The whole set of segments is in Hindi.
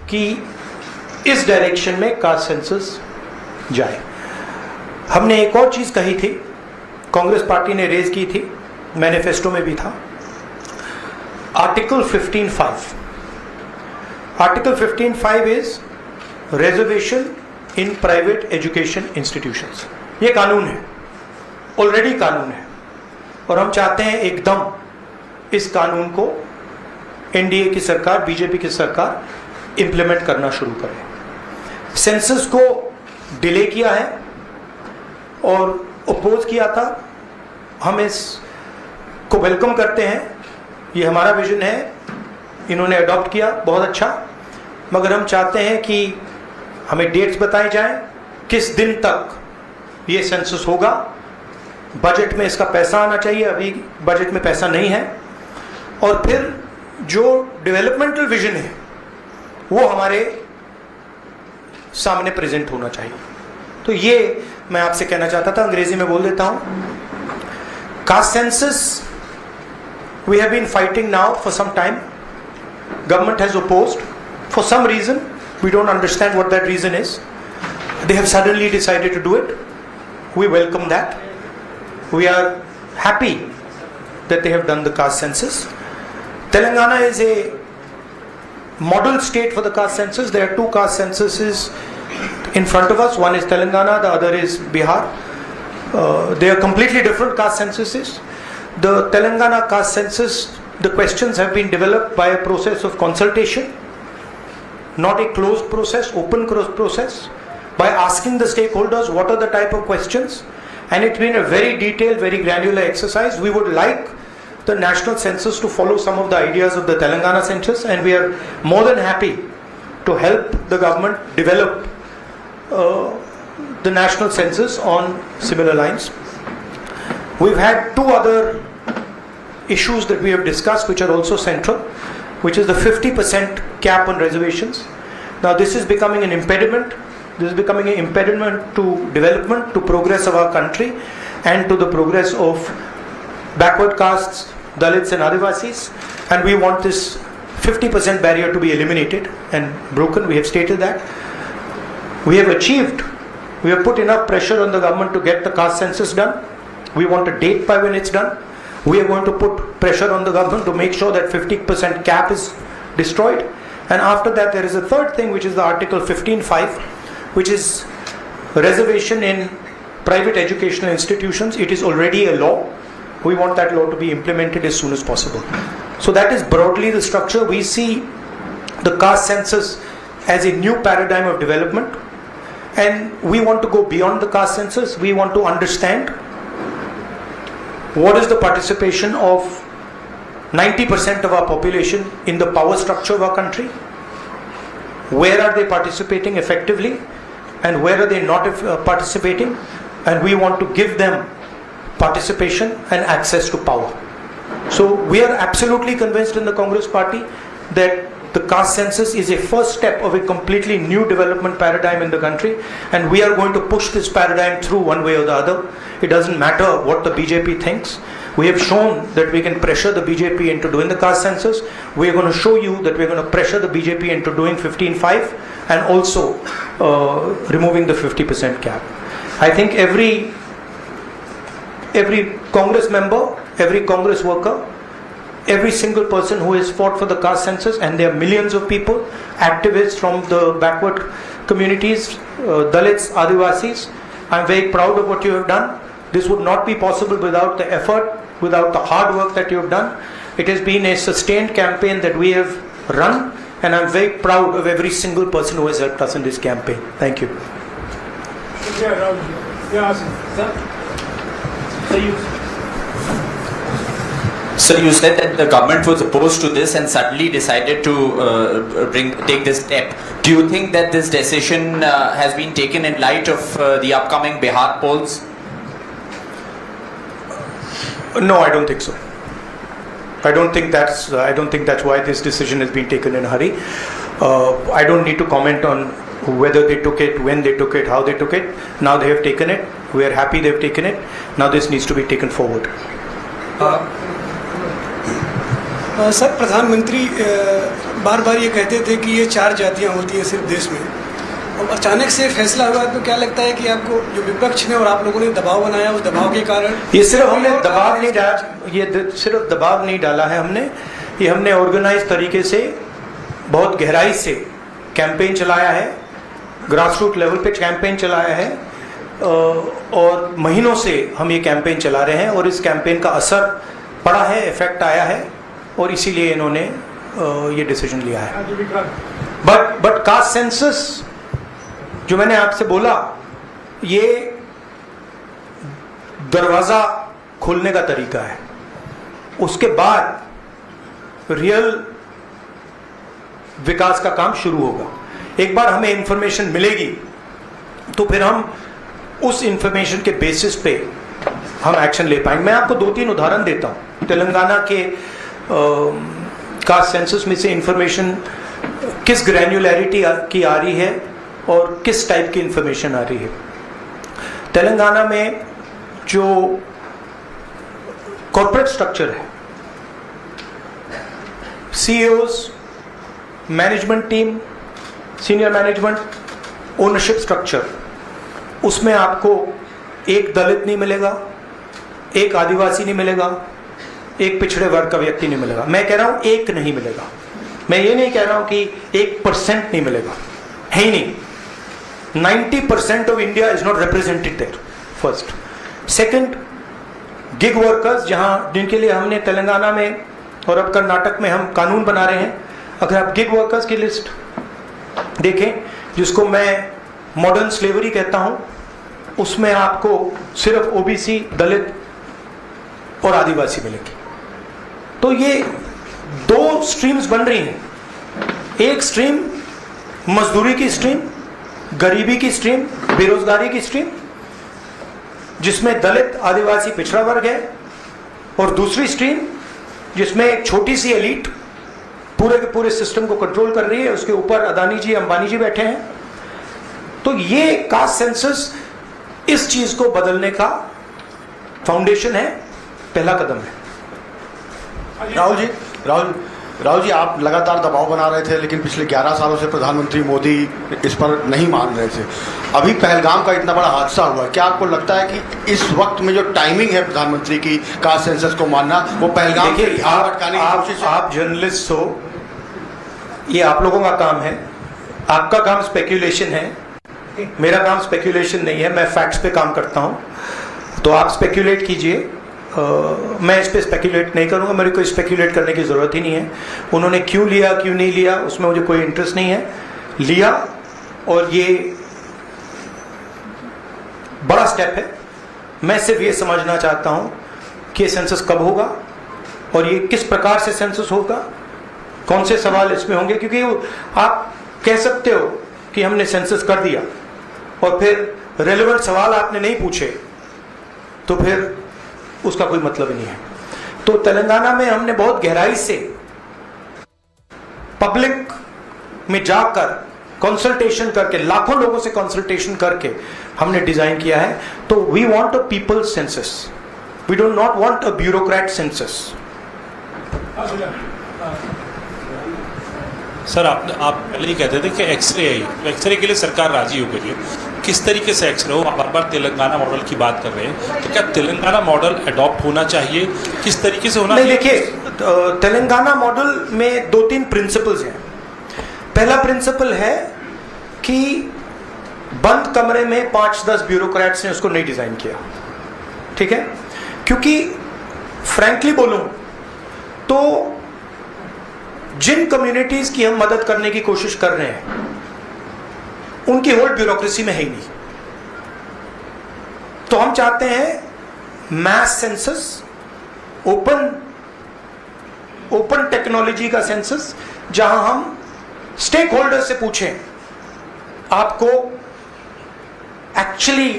कि इस डायरेक्शन में कास्ट सेंसस जाए। हमने एक और चीज कही थी, कांग्रेस पार्टी ने रेज की थी, मैनिफेस्टो में भी था, article 15(5). Article 15(5) is reservation in private education institutions. ये कानून है, ऑलरेडी कानून है, और हम चाहते हैं एकदम इस कानून को एनडीए की सरकार, बीजेपी की सरकार इंप्लीमेंट करना शुरू करे। सेंसस को डिले किया है और अपोज किया था, हम इसको वेलकम करते हैं, ये हमारा विजन है, इन्होंने अडॉप्ट किया, बहुत अच्छा। मगर हम चाहते हैं कि हमें डेट्स बताई जाएं, किस दिन तक ये सेंसस होगा, बजट में इसका पैसा आना चाहिए, अभी बजट में पैसा नहीं है, और फिर जो डेवलपमेंटल विजन है वो हमारे सामने प्रेजेंट होना चाहिए। तो ये मैं आपसे कहना चाहता था, अंग्रेजी में बोल देता हूं। Caste census we have been fighting now for some time, government has opposed for some reason, we don't understand what that reason is, they have suddenly decided to do it, we welcome that, we are happy that they have done the caste census. Telangana is a model state for the caste census. There are two caste censuses in front of us. One is Telangana, the other is Bihar. They are completely different caste censuses. The Telangana caste census, the questions have been developed by a process of consultation, not a closed process, open process, by asking the stakeholders what are the type of questions. And it's been a very detailed, very granular exercise. We would like the national census to follow some of the ideas of the Telangana census, and we are more than happy to help the government develop the national census on similar lines. We've had two other issues that we have discussed which are also central, which is the 50% cap on reservations. Now this is becoming an impediment. This is becoming an impediment to development, to progress of our country, and to the progress of backward castes, Dalits and Adivasis. And we want this 50% barrier to be eliminated and broken. We have stated that. We have achieved, we have put enough pressure on the government to get the caste census done. We want a date by when it's done. We are going to put pressure on the government to make sure that 50% cap is destroyed. And after that, there is a third thing, which is the Article 15(5), which is reservation in private educational institutions. It is already a law. We want that law to be implemented as soon as possible. So that is broadly the structure. We see the caste census as a new paradigm of development, and we want to go beyond the caste census. We want to understand what is the participation of 90% of our population in the power structure of our country. Where are they participating effectively, and where are they not participating, and we want to give them participation and access to power. So we are absolutely convinced in the Congress party that the caste census is a first step of a completely new development paradigm in the country, and we are going to push this paradigm through one way or the other. It doesn't matter what the BJP thinks. We have shown that we can pressure the BJP into doing the caste census. We are going to show you that we are going to pressure the BJP into doing 15(5) and also removing the 50% cap. I think every Congress member, every Congress worker, every single person who has fought for the caste census, and there are millions of people, activists from the backward communities, Dalits, Adivasis, I'm very proud of what you have done. This would not be possible without the effort, without the hard work that you have done. It has been a sustained campaign that we have run, and I'm very proud of every single person who has helped us in this campaign. Thank you. Sir, you said that the government was opposed to this and suddenly decided to take this step. Do you think that this decision has been taken in light of the upcoming Bihar polls? No, I don't think so. I don't think that's why this decision has been taken in a hurry. I don't need to comment on whether they took it, when they took it, how they took it. Now they have taken it. We are happy they've taken it. Now this needs to be taken forward. Sir, प्रधानमंत्री बार बार ये कहते थे कि ये 4 जातियां होती हैं सिर्फ देश में, और अचानक से फैसला हुआ, तो क्या लगता है कि आपको जो विपक्ष ने और आप लोगों ने दबाव बनाया, उस दबाव के कारण ये सिर्फ हमने दबाव नहीं डाला, ये सिर्फ दबाव नहीं डाला है हमने, ये हमने ऑर्गेनाइज तरीके से बहुत गहराई से कैंपेन चलाया है, ग्रासरूट लेवल पे कैंपेन चलाया है, और महीनों से हम ये कैंपेन चला रहे हैं और इस कैंपेन का असर पड़ा है, इफेक्ट आया है, और इसीलिए इन्होंने ये डिसीजन लिया है। बट कास्ट सेंसस जो मैंने आपसे बोला, ये दरवाजा खोलने का तरीका है, उसके बाद रियल विकास का काम शुरू होगा। एक बार हमें इंफॉर्मेशन मिलेगी तो फिर हम उस इंफॉर्मेशन के बेसिस पे हम एक्शन ले पाएंगे। मैं आपको 2-3 उदाहरण देता हूं। तेलंगाना के कास्ट सेंसस में से इंफॉर्मेशन किस ग्रैन्युलैरिटी की आ रही है और किस टाइप की इंफॉर्मेशन आ रही है। तेलंगाना में जो कॉर्पोरेट स्ट्रक्चर है, CEOs, management team, senior management, ownership structure, उसमें आपको एक दलित नहीं मिलेगा, एक आदिवासी नहीं मिलेगा, एक पिछड़े वर्ग का व्यक्ति नहीं मिलेगा। मैं कह रहा हूं एक नहीं मिलेगा, मैं ये नहीं कह रहा हूं कि 1% नहीं मिलेगा, है ही नहीं। 90% of India is not represented there, first. Second, gig workers, जहां जिनके लिए हमने तेलंगाना में और अब कर्नाटक में हम कानून बना रहे हैं, अगर आप गिग वर्कर्स की लिस्ट देखें, जिसको मैं मॉडर्न स्लेवरी कहता हूं, उसमें आपको सिर्फ ओबीसी, दलित और आदिवासी मिलेंगे। तो ये 2 स्ट्रीम्स बन रही हैं, एक स्ट्रीम मजदूरी की स्ट्रीम, गरीबी की स्ट्रीम, बेरोजगारी की स्ट्रीम, जिसमें दलित, आदिवासी, पिछड़ा वर्ग है, और दूसरी स्ट्रीम जिसमें एक छोटी सी एलीट पूरे के पूरे सिस्टम को कंट्रोल कर रही है, उसके ऊपर अदानी जी, अंबानी जी बैठे हैं। तो ये कास्ट सेंसस इस चीज को बदलने का फाउंडेशन है, पहला कदम है। राहुल जी, आप लगातार दबाव बना रहे थे, लेकिन पिछले 11 सालों से प्रधानमंत्री मोदी इस पर नहीं मान रहे थे। अभी पहलगाम का इतना बड़ा हादसा हुआ, क्या आपको लगता है कि इस वक्त में जो टाइमिंग है प्रधानमंत्री की कास्ट सेंसस को मानना, वो पहलगाम के अटकाने की कोशिश है? आप जर्नलिस्ट हो, ये आप लोगों का काम है, आपका काम स्पेक्यूलेशन है, मेरा काम स्पेक्यूलेशन नहीं है, मैं फैक्ट्स पे काम करता हूं। तो आप स्पेक्यूलेट कीजिए, मैं इस पे स्पेक्यूलेट नहीं करूंगा, मेरे को स्पेक्यूलेट करने की जरूरत ही नहीं है। उन्होंने क्यों लिया, क्यों नहीं लिया, उसमें मुझे कोई इंटरेस्ट नहीं है। लिया, और ये बड़ा स्टेप है। मैं सिर्फ ये समझना चाहता हूं कि ये सेंसस कब होगा और ये किस प्रकार से सेंसस होगा, कौन से सवाल इसमें होंगे, क्योंकि आप कह सकते हो कि हमने सेंसस कर दिया और फिर रेलेवेंट सवाल आपने नहीं पूछे, तो फिर उसका कोई मतलब ही नहीं है। तो तेलंगाना में हमने बहुत गहराई से पब्लिक में जाकर कंसल्टेशन करके, लाखों लोगों से कंसल्टेशन करके हमने डिजाइन किया है। तो we want a people census, we do not want a bureaucrat census. Sir, आप पहले ही कहते थे कि एक्सरे है, तो एक्सरे के लिए सरकार राजी हो गई है। किस तरीके से एक्सरे हो? आप बार बार तेलंगाना मॉडल की बात कर रहे हैं, तो क्या तेलंगाना मॉडल अडॉप्ट होना चाहिए? किस तरीके से होना चाहिए? देखिए, तेलंगाना मॉडल में 2-3 प्रिंसिपल्स हैं। पहला प्रिंसिपल है कि बंद कमरे में 5-10 ब्यूरोक्रेट्स ने उसको नहीं डिजाइन किया, ठीक है? क्योंकि फ्रैंकली बोलूं तो जिन कम्युनिटीज की हम मदद करने की कोशिश कर रहे हैं, उनकी होल ब्यूरोक्रेसी में है ही नहीं। तो हम चाहते हैं मैस सेंसस, ओपन टेक्नोलॉजी का सेंसस, जहां हम स्टेक होल्डर से पूछें आपको एक्चुअली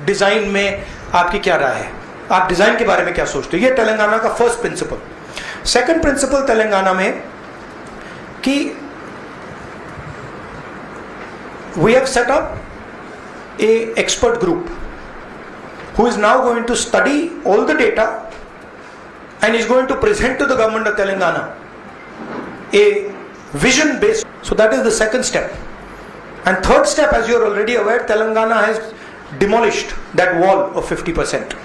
डिजाइन में आपकी क्या राय है, आप डिजाइन के बारे में क्या सोचते हो। ये तेलंगाना का first principle. Second principle Telangana में कि we have set up a expert group who is now going to study all the data and is going to present to the government of Telangana a vision based. So that is the second step. And third step, as you are already aware, Telangana has demolished that wall of 50%.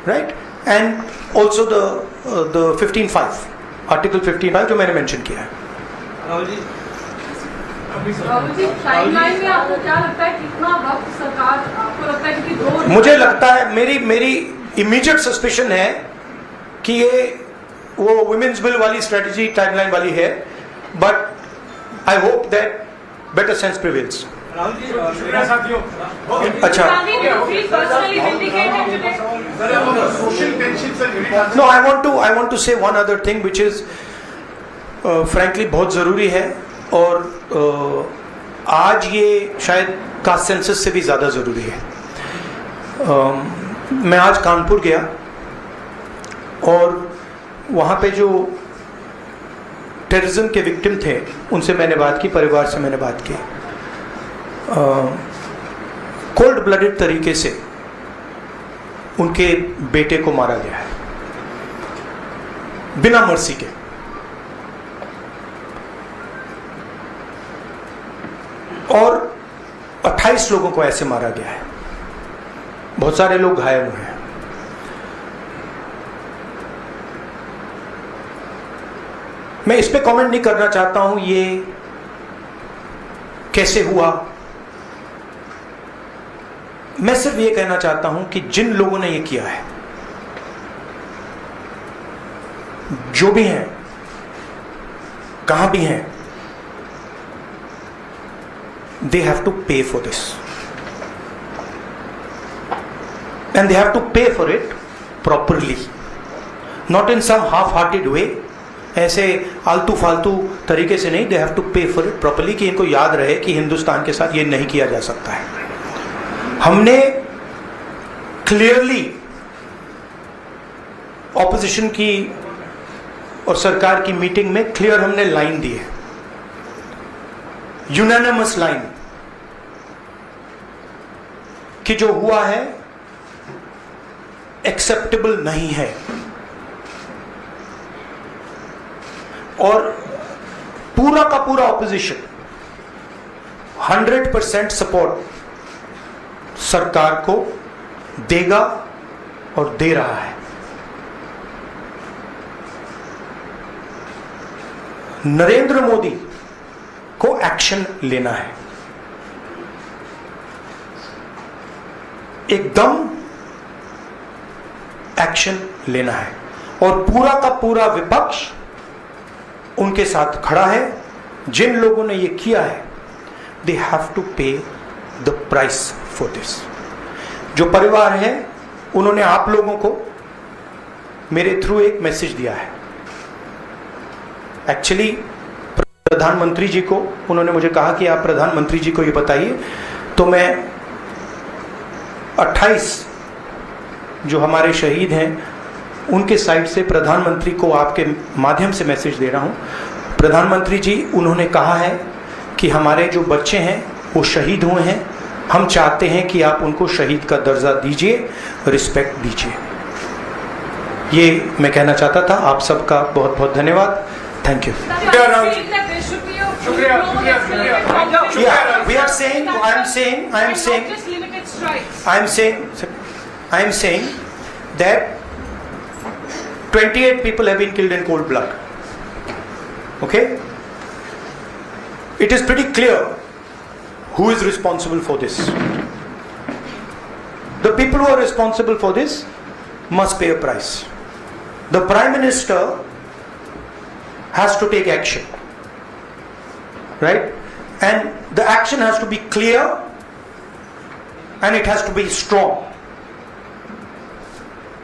Right? And also the 15.5, Article 15.5 जो मैंने mention किया है. राहुल जी, टाइमलाइन में आपको क्या लगता है कितना वक्त सरकार आपको लगता है कि दो मुझे लगता है मेरी इमीडिएट सस्पिशन है कि ये वो वुमेन्स बिल वाली स्ट्रेटजी टाइमलाइन वाली है, but I hope that better sense prevails. Rahul ji, मेरा साथियों, अच्छा, Gandhi will feel personally vindicated today. Social tension से no, I want to say one other thing which is frankly बहुत ज़रूरी है, और आज ये शायद कास्ट सेंसस से भी ज़्यादा ज़रूरी है. मैं आज कानपुर गया और वहाँ पे जो टेररिज्म के विक्टिम थे उनसे मैंने बात की, परिवार से मैंने बात की. कोल्ड ब्लडेड तरीके से उनके बेटे को मारा गया है, बिना मर्सी के. और 28 लोगों को ऐसे मारा गया है, बहुत सारे लोग घायल हुए हैं. मैं इस पे कमेंट नहीं करना चाहता हूं ये कैसे हुआ. मैं सिर्फ ये कहना चाहता हूं कि जिन लोगों ने ये किया है, जो भी हैं, कहां भी हैं, they have to pay for this, and they have to pay for it properly, not in some half-hearted way, ऐसे आलतू फालतू तरीके से नहीं. they have to pay for it properly, कि इनको याद रहे कि हिंदुस्तान के साथ ये नहीं किया जा सकता है. हमने क्लियरली ऑपोजिशन की और सरकार की मीटिंग में क्लियर हमने लाइन दी है, यूनानिमस लाइन, कि जो हुआ है एक्सेप्टेबल नहीं है. और पूरा का पूरा ऑपोजिशन 100% सपोर्ट सरकार को देगा और दे रहा है. नरेंद्र मोदी को एक्शन लेना है, एकदम एक्शन लेना है, और पूरा का पूरा विपक्ष उनके साथ खड़ा है. जिन लोगों ने ये किया है, दे हैव टू पे द प्राइस फॉर दिस. जो परिवार है उन्होंने आप लोगों को मेरे थ्रू एक मैसेज दिया है. एक्चुअली प्रधानमंत्री जी को उन्होंने मुझे कहा कि आप प्रधानमंत्री जी को ये बताइए, तो मैं 28 जो हमारे शहीद हैं उनके साइड से प्रधानमंत्री को आपके माध्यम से मैसेज दे रहा हूं. प्रधानमंत्री जी, उन्होंने कहा है कि हमारे जो बच्चे हैं वो शहीद हुए हैं, हम चाहते हैं कि आप उनको शहीद का दर्जा दीजिए, रिस्पेक्ट दीजिए. ये मैं कहना चाहता था. आप सबका बहुत बहुत धन्यवाद. Thank you. We are saying, I am saying that 28 people have been killed in cold blood. Okay? It is pretty clear who is responsible for this. The people who are responsible for this must pay a price. The Prime Minister has to take action. Right? And the action has to be clear and it has to be strong.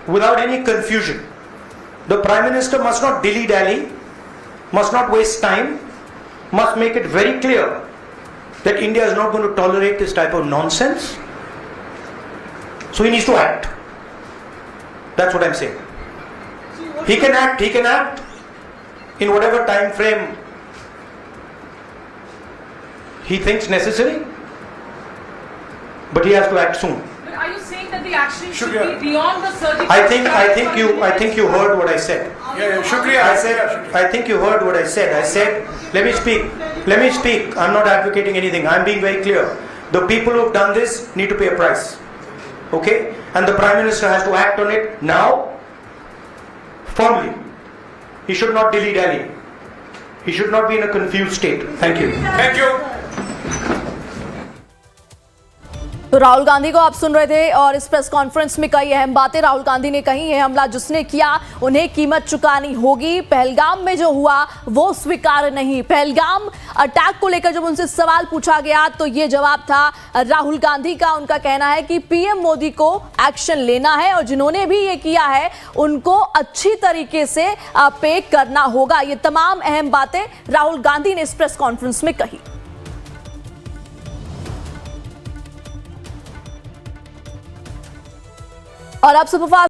Without any confusion. The Prime Minister must not dilly-dally, must not waste time, must make it very clear that India is not going to tolerate this type of nonsense. So he needs to act. That's what I'm saying. He can act in whatever time frame he thinks necessary, but he has to act soon. But are you saying think that the action should be beyond the surgical I think you heard what I said. शुक्रिया I think you heard what I said. I said, let me speak. I'm not advocating anything. I'm being very clear. The people who've done this need to pay a price. Okay? And the Prime Minister has to act on it now, firmly. He should not dilly-dally. He should not be in a confused state. Thank you. Thank you तो राहुल गांधी को आप सुन रहे थे और इस प्रेस कॉन्फ्रेंस में कई अहम बातें राहुल गांधी ने कही है। हमला जिसने किया उन्हें कीमत चुकानी होगी। पहलगाम में जो हुआ वो स्वीकार नहीं। पहलगाम अटैक को लेकर जब उनसे सवाल पूछा गया तो ये जवाब था राहुल गांधी का। उनका कहना है कि पीएम मोदी को एक्शन लेना है और जिन्होंने भी ये किया है उनको अच्छी तरीके से पे करना होगा। ये तमाम अहम बातें राहुल गांधी ने इस प्रेस कॉन्फ्रेंस में कही। और अब सुपरफास्ट